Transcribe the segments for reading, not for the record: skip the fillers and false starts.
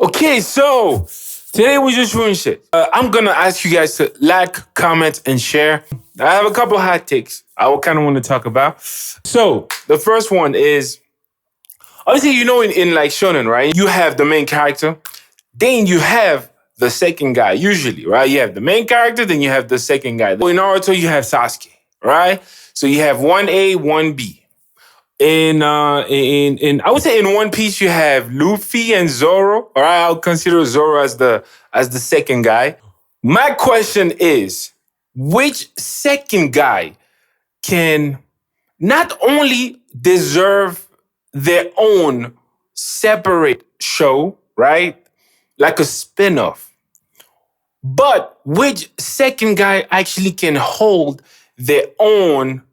Okay, so today we just doing shit. I'm gonna ask you guys to like, comment, and share. I have a couple hot takes I kind of want to talk about. So the first one is obviously in like shonen, right? You have the main character, then you have the second guy. Usually, right? You have the main character, then you have the second guy. In Naruto, you have Sasuke, right? So you have one A, one B. In I would say in One Piece you have Luffy and Zoro. All right, I'll consider Zoro as the second guy. My question is, which second guy can not only deserve their own separate show, right? Like a spin-off, but which second guy actually can hold their own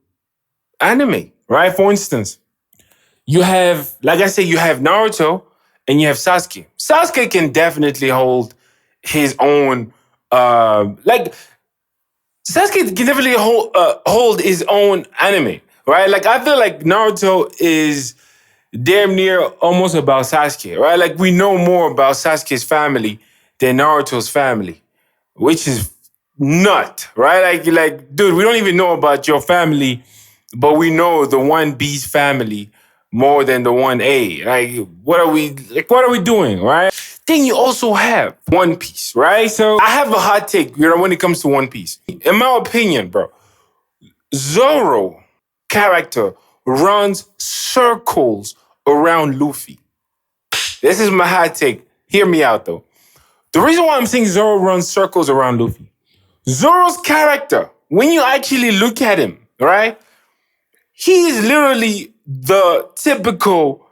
anime, right? For instance, you have, like I said, you have Naruto and you have Sasuke. Sasuke can definitely hold his own, like Sasuke can definitely hold his own anime, right? Like I feel like Naruto is damn near almost about Sasuke, right? Like we know more about Sasuke's family than Naruto's family, which is nut, right? Like, dude, we don't even know about your family, but we know the one B's family more than the one A. What are we doing, right? Then you also have One Piece, right? So I have a hot take, when it comes to One Piece. In my opinion, bro, Zoro character runs circles around Luffy. This is my hot take. Hear me out though. The reason why I'm saying Zoro runs circles around Luffy, Zoro's character, when you actually look at him, right? He is literally the typical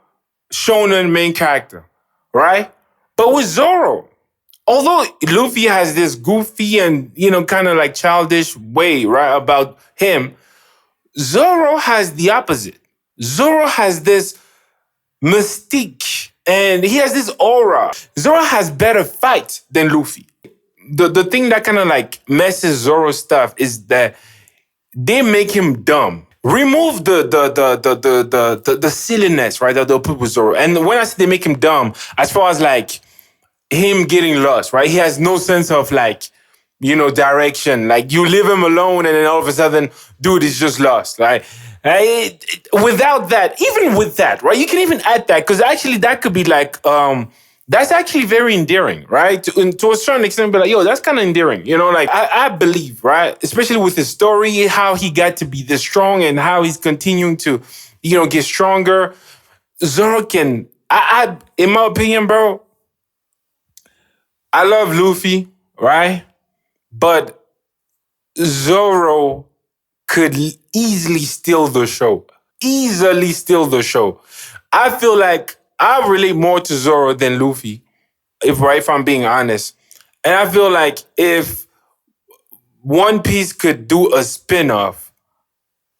shonen main character, right? But with Zoro, although Luffy has this goofy and, kind of like childish way, right, about him, Zoro has the opposite. Zoro has this mystique and he has this aura. Zoro has better fight than Luffy. The thing that kind of like messes Zoro's stuff is that they make him dumb. Remove the silliness, right, that they'll put with Zoro. And when I say they make him dumb, as far as like him getting lost, right? He has no sense of like, direction. Like you leave him alone and then all of a sudden, dude is just lost. Like without that, even with that, right? You can even add that because actually that could be like, that's actually very endearing, right? To a certain extent, but like, yo, that's kind of endearing. Like I believe, right? Especially with his story, how he got to be this strong and how he's continuing to, get stronger. Zoro can, I in my opinion, bro, I love Luffy, right? But Zoro could easily steal the show. Easily steal the show. I feel like I relate more to Zoro than Luffy, if I'm being honest. And I feel like if One Piece could do a spin-off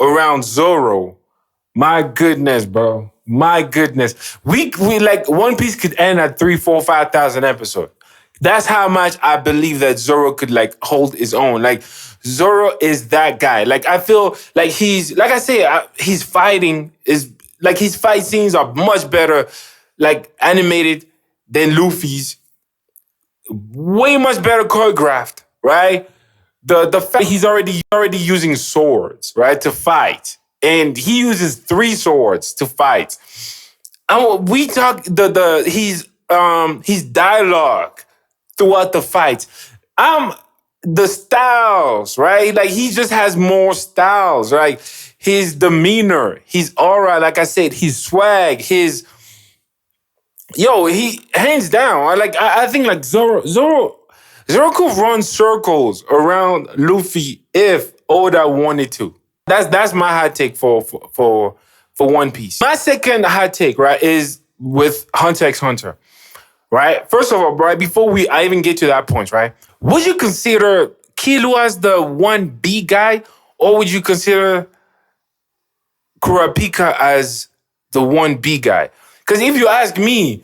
around Zoro, my goodness, bro. My goodness. We like One Piece could end at 3, 4, 5,000 episodes. That's how much I believe that Zoro could like hold his own. Like Zoro is that guy. Like I feel like he's, like I say, he's fighting is like his fight scenes are much better, like animated than Luffy's. Way much better choreographed, right? The fact he's already using swords, right, to fight, and he uses 3 swords to fight. And we talk his dialogue throughout the fight. The styles, right? Like he just has more styles, right? His demeanor, his aura, like I said, his swag, he hands down. I think like Zoro could run circles around Luffy if Oda wanted to. That's my hot take for One Piece. My second hot take, right, is with Hunter x Hunter. Right? First of all, right, before I even get to that point, right? Would you consider Killua as the 1B guy, or would you consider Kurapika as the 1B guy? Because if you ask me,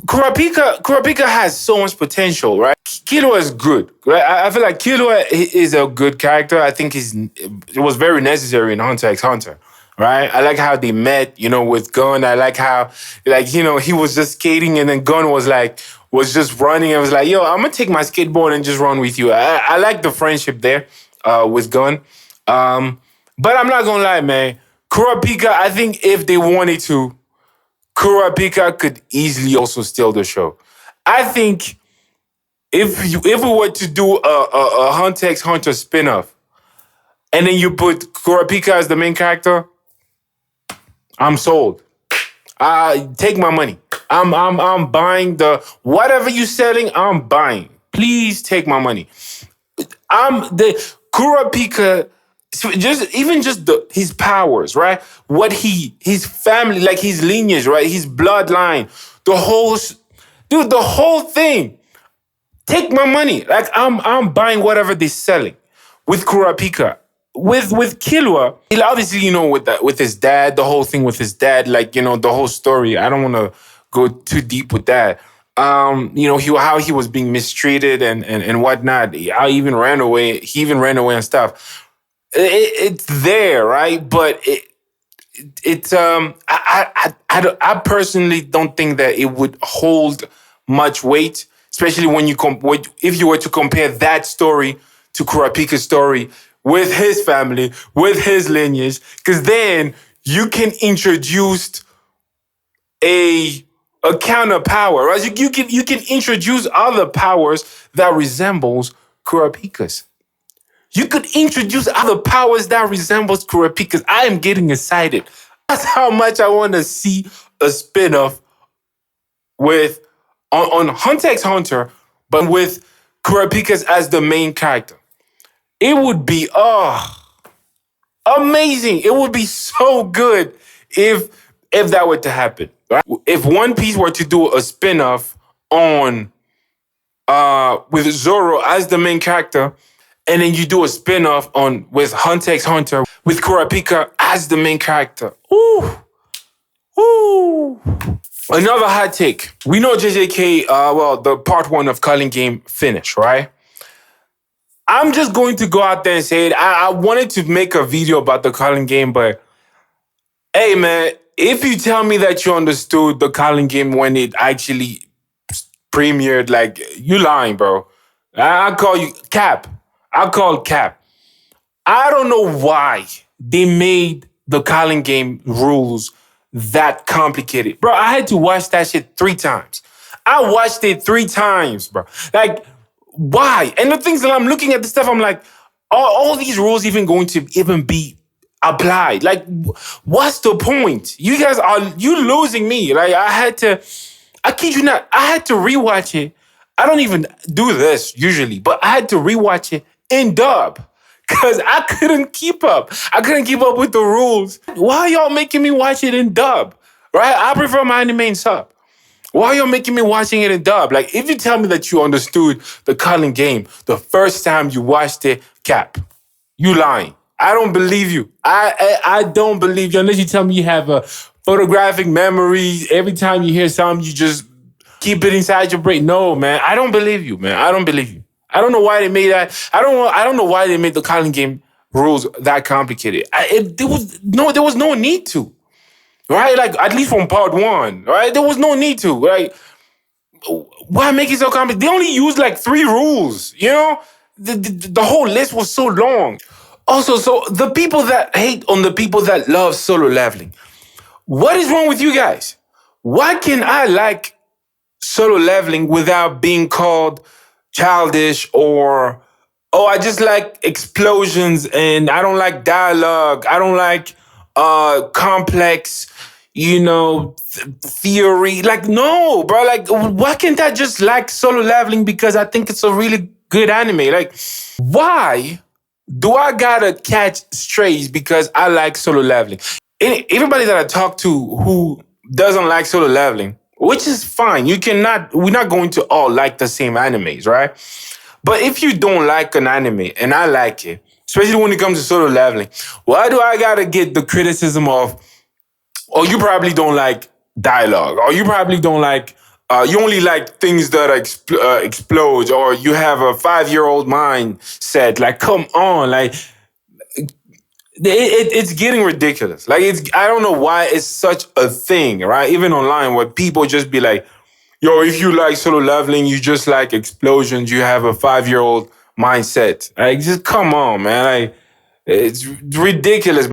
Kurapika has so much potential, right? Killua is good, right? I feel like Killua is a good character. I think it was very necessary in Hunter x Hunter, right? I like how they met, with Gun. I like how, he was just skating and then Gun was just running and was like, yo, I'm gonna take my skateboard and just run with you. I like the friendship there with Gun. But I'm not gonna lie, man. Kurapika, I think if they wanted to, Kurapika could easily also steal the show. I think if we were to do a Hunter x Hunter spin-off, and then you put Kurapika as the main character, I'm sold. Take my money. I'm buying the whatever you selling. I'm buying. Please take my money. I'm the Kurapika. Just his powers, right? His family, like his lineage, right? His bloodline, dude, the whole thing. Take my money. Like I'm buying whatever they're selling with Kurapika. With Killua, obviously, with his dad, the whole thing with his dad, the whole story. I don't want to go too deep with that. How he was being mistreated and whatnot. How he even ran away. He even ran away and stuff. It's there, right? But I personally don't think that it would hold much weight, especially when if you were to compare that story to Kurapika's story with his family, with his lineage, because then you can introduce a counter power, right? You can introduce other powers that resembles Kurapika's. You could introduce other powers that resembles Kurapika's. I am getting excited. That's how much I want to see a spin-off with on Hunter x Hunter, but with Kurapika's as the main character. It would be amazing. It would be so good if that were to happen. Right? If One Piece were to do a spin-off on with Zoro as the main character, and then you do a spin-off on with Hunter x Hunter with Kurapika as the main character. Ooh. Ooh. Another hot take. We know JJK, the part 1 of Culling Game finished, right? I'm just going to go out there and say it. I wanted to make a video about the Culling Game, but hey, man, if you tell me that you understood the Culling Game when it actually premiered, you lying, bro. I'll call you Cap. I'll call Cap. I don't know why they made the Culling Game rules that complicated. Bro, I had to watch that shit 3 times. I watched it 3 times, bro. Why? And the things that I'm looking at the stuff, I'm like, are all these rules even going to even be applied? What's the point? You losing me. I kid you not, I had to rewatch it. I don't even do this usually, but I had to rewatch it in dub because I couldn't keep up. I couldn't keep up with the rules. Why are y'all making me watch it in dub? Right? I prefer my anime in sub. Why are y'all making me watching it in dub? If you tell me that you understood the Culling Game the first time you watched it, Cap, you lying. I don't believe you. I don't believe you unless you tell me you have a photographic memory. Every time you hear something, you just keep it inside your brain. No, man, I don't believe you, man. I don't believe you. I don't know why they made that. I don't know why they made the Culling Game rules that complicated. There was no need to. Right? At least from part 1, right? There was no need to, right? Why make it so complicated? They only used 3 rules, The whole list was so long. Also, so the people that hate on the people that love Solo Leveling, what is wrong with you guys? Why can I like Solo Leveling without being called childish or, I just like explosions and I don't like dialogue. I don't like complex, theory. No, bro. Why can't I just like Solo Leveling because I think it's a really good anime? Why do I gotta catch strays because I like Solo Leveling? Everybody that I talk to who doesn't like Solo Leveling, which is fine. We're not going to all like the same animes, right? But if you don't like an anime and I like it, especially when it comes to Solo Leveling, why do I gotta get the criticism of, you probably don't like dialogue, or you probably don't like, you only like things that explode, or you have a 5-year-old mindset. Come on, it's getting ridiculous. Like I don't know why it's such a thing, right? Even online, where people just be like, "Yo, if you like solo leveling, you just like explosions. You have a 5-year-old mindset." Like, just come on, man. Like, it's ridiculous.